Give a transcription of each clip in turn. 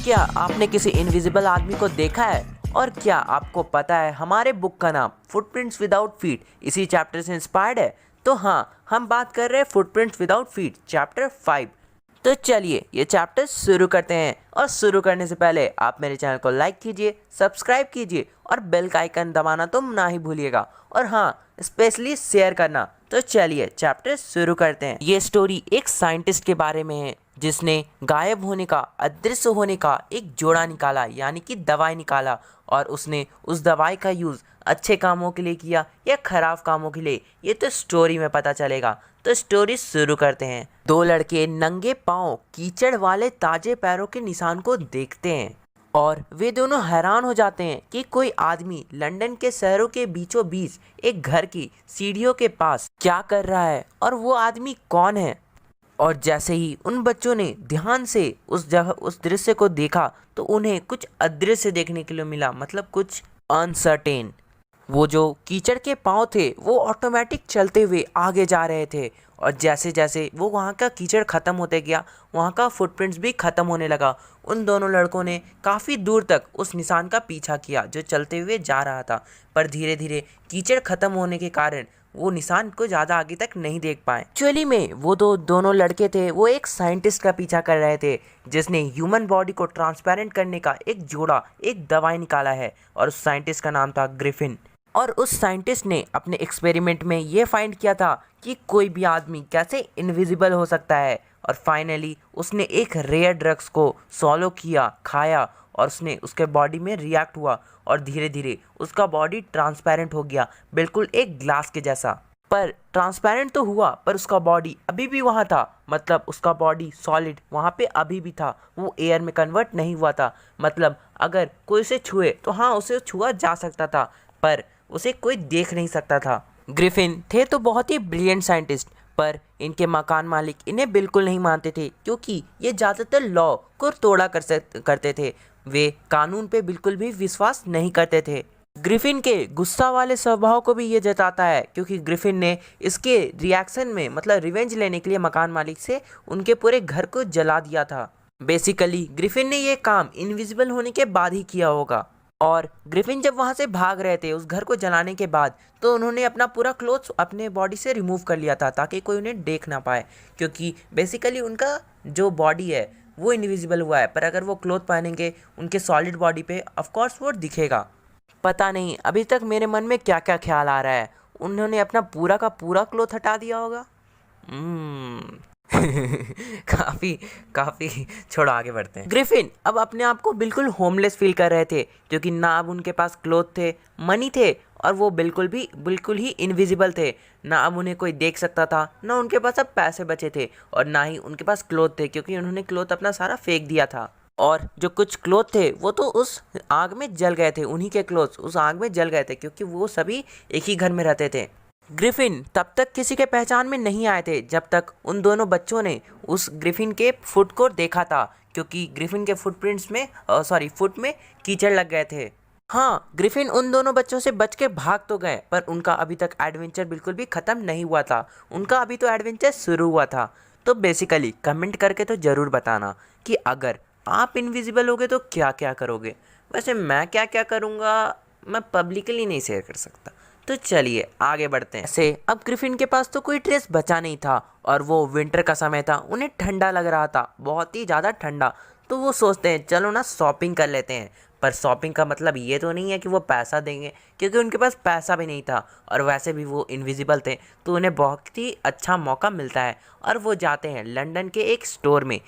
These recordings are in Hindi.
क्या आपने किसी इनविजिबल आदमी को देखा है? और क्या आपको पता है हमारे बुक का नाम फुटप्रिंट्स विदाउट फीट इसी चैप्टर से इंस्पायर्ड है? तो हाँ, हम बात कर रहे हैं फुटप्रिंट्स विदाउट फीट चैप्टर 5। तो चलिए ये चैप्टर शुरू करते हैं। और शुरू करने से पहले आप मेरे चैनल को लाइक कीजिए, सब्सक्राइब कीजिए और बेल का आइकन दबाना तो ना ही भूलिएगा। और हाँ, स्पेशली शेयर करना। तो चलिए चैप्टर शुरू करते हैं। ये स्टोरी एक साइंटिस्ट के बारे में है जिसने गायब होने का, अदृश्य होने का एक जोड़ा निकाला, यानी कि दवाई निकाला। और उसने उस दवाई का यूज़ अच्छे कामों के लिए किया या खराब कामों के लिए, ये तो स्टोरी में पता चलेगा। तो स्टोरी शुरू करते हैं। दो लड़के नंगे पांव कीचड़ वाले ताजे पैरों के निशान को देखते हैं और वे दोनों हैरान हो जाते हैं कि कोई आदमी लंदन के शहरों के बीचों बीच एक घर की सीढ़ियों के पास क्या कर रहा है और वो आदमी कौन है। और जैसे ही उन बच्चों ने ध्यान से उस जगह उस दृश्य को देखा तो उन्हें कुछ अदृश्य देखने के लिए मिला, मतलब कुछ अनसर्टेन। वो जो कीचड़ के पांव थे वो ऑटोमेटिक चलते हुए आगे जा रहे थे और जैसे जैसे वो वहाँ का कीचड़ ख़त्म होते गया, वहाँ का फुटप्रिंट्स भी ख़त्म होने लगा। उन दोनों लड़कों ने काफ़ी दूर तक उस निशान का पीछा किया जो चलते हुए जा रहा था, पर धीरे धीरे कीचड़ ख़त्म होने के कारण वो निशान को ज़्यादा आगे तक नहीं देख पाए। एक्चुअली में वो दोनों लड़के थे, वो एक साइंटिस्ट का पीछा कर रहे थे जिसने ह्यूमन बॉडी को ट्रांसपेरेंट करने का एक जोड़ा, एक दवाई निकाला है। और उस साइंटिस्ट का नाम था ग्रिफिन। और उस साइंटिस्ट ने अपने एक्सपेरिमेंट में ये फाइंड किया था कि कोई भी आदमी कैसे इनविजिबल हो सकता है। और फाइनली उसने एक रेयर ड्रग्स को सॉलो किया, खाया, और उसने उसके बॉडी में रिएक्ट हुआ और धीरे धीरे उसका बॉडी ट्रांसपेरेंट हो गया, बिल्कुल एक ग्लास के जैसा। पर ट्रांसपेरेंट तो हुआ पर उसका बॉडी अभी भी वहाँ था, मतलब उसका बॉडी सॉलिड वहाँ पे अभी भी था, वो एयर में कन्वर्ट नहीं हुआ था। मतलब अगर कोई उसे छुए तो हाँ, उसे छुआ जा सकता था पर उसे कोई देख नहीं सकता था। ग्रिफिन थे तो बहुत ही ब्रिलियंट साइंटिस्ट, पर इनके मकान मालिक इन्हें बिल्कुल नहीं मानते थे क्योंकि ये ज़्यादातर लॉ को तोड़ा करते थे। वे कानून पे बिल्कुल भी विश्वास नहीं करते थे। ग्रिफिन के गुस्सा वाले स्वभाव को भी ये जताता है क्योंकि ग्रिफिन ने इसके रिएक्शन में, मतलब रिवेंज लेने के लिए, मकान मालिक से उनके पूरे घर को जला दिया था। बेसिकली ग्रिफिन ने ये काम इनविजिबल होने के बाद ही किया होगा। और ग्रिफिन जब वहाँ से भाग रहे थे उस घर को जलाने के बाद, तो उन्होंने अपना पूरा क्लोथ्स अपने बॉडी से रिमूव कर लिया था ताकि कोई उन्हें देख ना पाए, क्योंकि बेसिकली उनका जो बॉडी है वो इनविजिबल हुआ है, पर अगर वो क्लोथ पहनेंगे उनके सॉलिड बॉडी पे ऑफकोर्स वो दिखेगा। पता नहीं अभी तक मेरे मन में क्या क्या ख्याल आ रहा है, उन्होंने अपना पूरा का पूरा क्लोथ हटा दिया होगा। काफ़ी काफ़ी छोड़ो, आगे बढ़ते हैं। ग्रिफिन अब अपने आप को बिल्कुल होमलेस फील कर रहे थे क्योंकि ना अब उनके पास क्लोथ थे, मनी थे, और वो बिल्कुल ही इनविजिबल थे। ना अब उन्हें कोई देख सकता था, ना उनके पास अब पैसे बचे थे, और ना ही उनके पास क्लोथ थे क्योंकि उन्होंने क्लोथ अपना सारा फेंक दिया था। और जो कुछ क्लोथ थे वो तो उस आग में जल गए थे, उन्हीं के क्लोथ उस आग में जल गए थे क्योंकि वो सभी एक ही घर में रहते थे। ग्रिफिन तब तक किसी के पहचान में नहीं आए थे जब तक उन दोनों बच्चों ने उस ग्रिफिन के फुट को देखा था, क्योंकि ग्रिफिन के फुटप्रिंट्स में फुट में कीचड़ लग गए थे। हाँ, ग्रिफिन उन दोनों बच्चों से बच के भाग तो गए पर उनका अभी तक एडवेंचर बिल्कुल भी ख़त्म नहीं हुआ था, उनका अभी तो एडवेंचर शुरू हुआ था। तो बेसिकली कमेंट करके तो ज़रूर बताना कि अगर आप इनविजिबल होगे तो क्या क्या करोगे। वैसे मैं क्या क्या करूँगा मैं पब्लिकली नहीं शेयर कर सकता। तो चलिए आगे बढ़ते हैं। ऐसे अब ग्रिफिन के पास तो कोई ड्रेस बचा नहीं था और वो विंटर का समय था, उन्हें ठंडा लग रहा था, बहुत ही ज़्यादा ठंडा। तो वो सोचते हैं चलो ना शॉपिंग कर लेते हैं, पर शॉपिंग का मतलब ये तो नहीं है कि वो पैसा देंगे क्योंकि उनके पास पैसा भी नहीं था और वैसे भी वो इनविजिबल थे, तो उन्हें बहुत ही अच्छा मौका मिलता है और वो जाते हैं लंदन के एक स्टोर में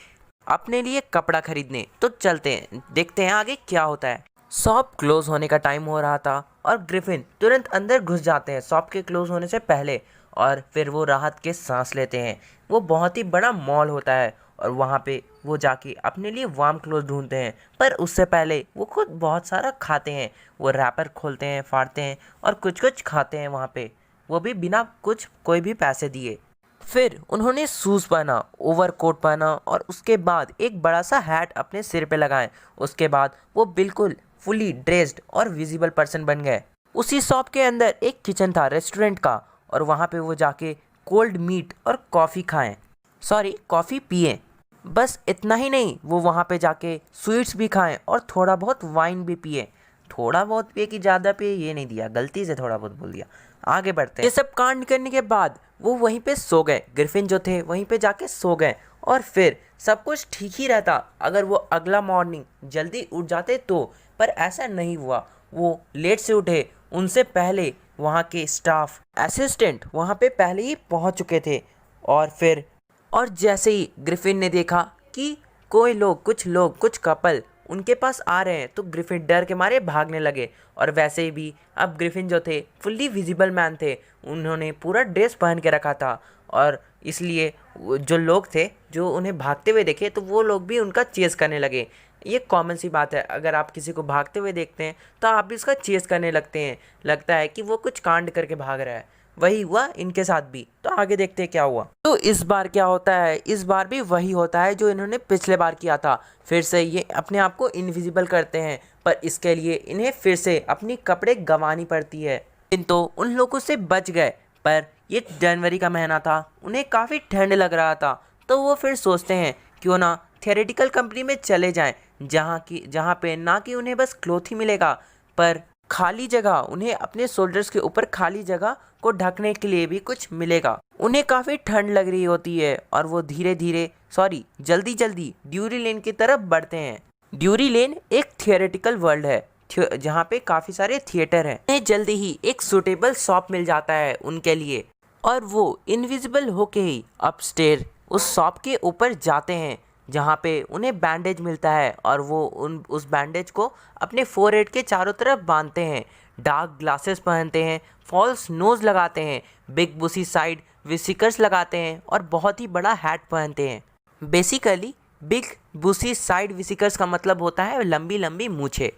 अपने लिए कपड़ा खरीदने। तो चलते हैं, देखते हैं आगे क्या होता है। शॉप क्लोज होने का टाइम हो रहा था और ग्रिफिन तुरंत अंदर घुस जाते हैं शॉप के क्लोज होने से पहले, और फिर वो राहत के सांस लेते हैं। वो बहुत ही बड़ा मॉल होता है और वहाँ पे वो जाके अपने लिए वार्म क्लोथ ढूंढते हैं, पर उससे पहले वो खुद बहुत सारा खाते हैं। वो रैपर खोलते हैं, फाड़ते हैं और कुछ कुछ खाते हैं वहाँ पे, वो भी बिना कोई भी पैसे दिए। फिर उन्होंने शूज़ पहना, ओवरकोट पहना और उसके बाद एक बड़ा सा हैट अपने सिर पे लगाएं। उसके बाद वो बिल्कुल फुली ड्रेस्ड और विजिबल पर्सन बन गए। उसी शॉप के अंदर एक किचन था रेस्टोरेंट का, और वहाँ पे वो जाके कोल्ड मीट और कॉफ़ी पिए। बस इतना ही नहीं, वो वहाँ पे जाके स्वीट्स भी खाएं और थोड़ा बहुत वाइन भी पिए। थोड़ा बहुत पिए कि ज़्यादा पिए ये नहीं दिया, गलती से थोड़ा बहुत बोल दिया। आगे बढ़ते हैं। ये सब कांड करने के बाद वो वहीं पे सो गए, ग्रिफिन जो थे वहीं पे जाके सो गए। और फिर सब कुछ ठीक ही रहता अगर वो अगला मॉर्निंग जल्दी उठ जाते तो, पर ऐसा नहीं हुआ। वो लेट से उठे, उनसे पहले वहाँ के स्टाफ असिस्टेंट वहाँ पे पहले ही पहुँच चुके थे। और जैसे ही ग्रिफिन ने देखा कि कुछ लोग कुछ कपल उनके पास आ रहे हैं, तो ग्रिफिन डर के मारे भागने लगे। और वैसे ही भी अब ग्रिफिन जो थे फुल्ली विजिबल मैन थे, उन्होंने पूरा ड्रेस पहन के रखा था। और इसलिए जो लोग थे जो उन्हें भागते हुए देखे तो वो लोग भी उनका चेस करने लगे। ये कॉमन सी बात है, अगर आप किसी को भागते हुए देखते हैं तो आप भी उसका चेस करने लगते हैं, लगता है कि वो कुछ कांड करके भाग रहा है। वही हुआ इनके साथ भी। तो आगे देखते हैं क्या हुआ। तो इस बार क्या होता है, इस बार भी वही होता है जो इन्होंने पिछले बार किया था। फिर से ये अपने आप को इनविजिबल करते हैं, पर इसके लिए इन्हें फिर से अपनी कपड़े गंवानी पड़ती है। तो उन लोगों से बच गए, पर ये जनवरी का महीना था, उन्हें काफ़ी ठंड लग रहा था। तो वो फिर सोचते हैं क्यों ना थियोरेटिकल कंपनी में चले जाएं, जहाँ पे ना कि उन्हें बस क्लोथ ही मिलेगा, पर खाली जगह, उन्हें अपने शोल्डर्स के ऊपर खाली जगह को ढकने के लिए भी कुछ मिलेगा। उन्हें काफ़ी ठंड लग रही होती है और वो जल्दी जल्दी ड्यूरी लेन की तरफ बढ़ते हैं। ड्यूरी लेन एक थियोरेटिकल वर्ल्ड है जहाँ पे काफ़ी सारे थिएटर हैं। उन्हें जल्दी ही एक सूटेबल शॉप मिल जाता है उनके लिए, और वो इनविजिबल होके ही अपस्टेयर उस शॉप के ऊपर जाते हैं, जहाँ पे उन्हें बैंडेज मिलता है। और वो उस बैंडेज को अपने फोरहेड के चारों तरफ बांधते हैं, डार्क ग्लासेस पहनते हैं, फॉल्स नोज लगाते हैं, बिग बुशी साइड विसिकर्स लगाते हैं और बहुत ही बड़ा हैट पहनते हैं। बेसिकली बिग बुशी साइड विसिकर्स का मतलब होता है लंबी लंबी मूछें।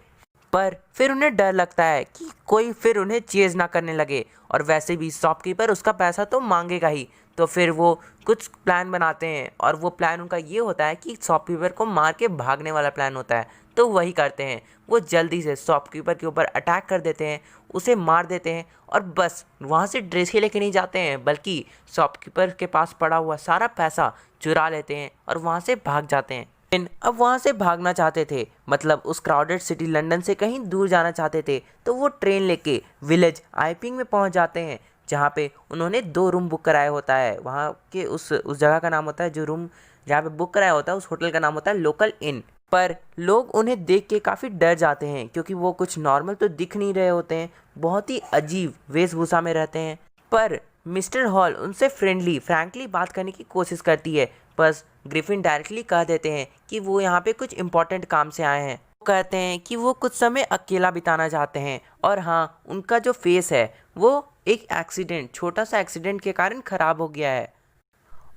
पर फिर उन्हें डर लगता है कि कोई फिर उन्हें चेज ना करने लगे, और वैसे भी शॉपकीपर उसका पैसा तो मांगेगा ही। तो फिर वो कुछ प्लान बनाते हैं, और वो प्लान उनका ये होता है कि शॉपकीपर को मार के भागने वाला प्लान होता है। तो वही करते हैं, वो जल्दी से शॉपकीपर के ऊपर अटैक कर देते हैं, उसे मार देते हैं, और बस वहाँ से ड्रेस ही लेके नहीं जाते हैं, बल्कि शॉपकीपर के पास पड़ा हुआ सारा पैसा चुरा लेते हैं और वहाँ से भाग जाते हैं। अब वहाँ से भागना चाहते थे, मतलब उस क्राउडेड सिटी लंदन से कहीं दूर जाना चाहते थे। तो वो ट्रेन लेके विलेज आइपिंग में पहुँच जाते हैं, जहाँ पे उन्होंने 2 रूम बुक कराया होता है। वहाँ के उस जगह का नाम होता है, जो रूम जहाँ पे बुक कराया होता है उस होटल का नाम होता है लोकल इन। पर लोग उन्हें देख के काफ़ी डर जाते हैं, क्योंकि वो कुछ नॉर्मल तो दिख नहीं रहे होते हैं, बहुत ही अजीब वेशभूषा में रहते हैं। पर मिस्टर हॉल उनसे फ्रैंकली बात करने की कोशिश करती है। बस ग्रिफिन डायरेक्टली कह देते हैं कि वो यहाँ पे कुछ इम्पोर्टेंट काम से आए हैं। वो कहते हैं कि वो कुछ समय अकेला बिताना चाहते हैं, और हाँ, उनका जो फेस है वो एक छोटा सा एक्सीडेंट के कारण ख़राब हो गया है।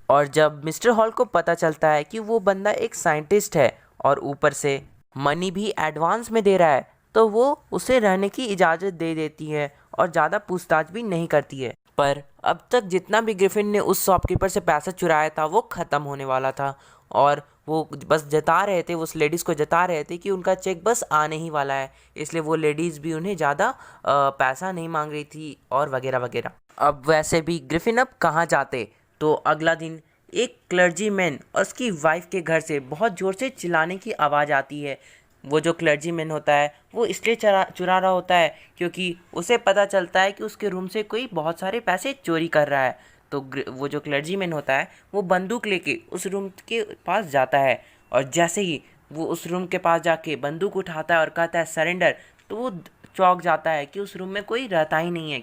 और जब मिस्टर हॉल को पता चलता है कि वो बंदा एक साइंटिस्ट है और ऊपर से मनी भी एडवांस में दे रहा है, तो वो उसे रहने की इजाज़त दे देती है और ज़्यादा पूछताछ भी नहीं करती है। पर अब तक जितना भी ग्रिफिन ने उस शॉपकीपर से पैसा चुराया था वो ख़त्म होने वाला था, और वो बस जता रहे थे, उस लेडीज़ को जता रहे थे कि उनका चेक बस आने ही वाला है। इसलिए वो लेडीज़ भी उन्हें ज़्यादा पैसा नहीं मांग रही थी और वगैरह वगैरह। अब वैसे भी ग्रिफिन अब कहाँ जाते, तो अगला दिन एक क्लर्जीमैन और उसकी वाइफ के घर से बहुत ज़ोर से चिल्लाने की आवाज़ आती है। वो जो क्लर्जीमैन होता है वो इसलिए चुरा रहा होता है क्योंकि उसे पता चलता है कि उसके रूम से कोई बहुत सारे पैसे चोरी कर रहा है। तो वो जो क्लर्जीमैन होता है वो बंदूक लेके उस रूम के पास जाता है, और जैसे ही वो उस रूम के पास जाके बंदूक उठाता है और कहता है सरेंडर, तो वो चौंक जाता है कि उस रूम में कोई रहता ही नहीं है,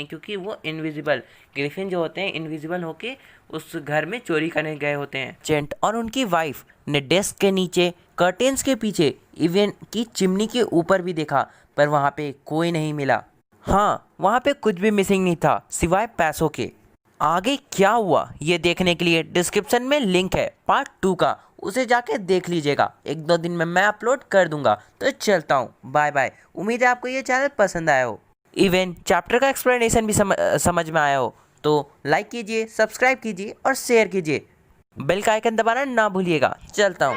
क्योंकि वो इनविजिबल ग्रिफिन जो होते हैं इनविजिबल होके उस घर में चोरी करने गए होते हैं। जेंट और उनकी वाइफ ने डेस्क के नीचे, कर्टेन्स के पीछे, इवन की चिमनी के ऊपर भी देखा, पर वहाँ पे कोई नहीं मिला। हाँ, वहाँ पे कुछ भी मिसिंग नहीं था सिवाय पैसों के। आगे क्या हुआ ये देखने के लिए डिस्क्रिप्शन में लिंक है पार्ट 2 का, उसे जाके देख लीजिएगा। 1-2 दिन में मैं अपलोड कर दूंगा। तो चलता हूँ, बाय बाय। उम्मीद है आपको ये चैनल पसंद आया हो, इवन चैप्टर का एक्सप्लेनेशन भी समझ में आया हो। तो लाइक कीजिए, सब्सक्राइब कीजिए और शेयर कीजिए, बेल का आइकन दबाना ना भूलिएगा। चलता हूँ।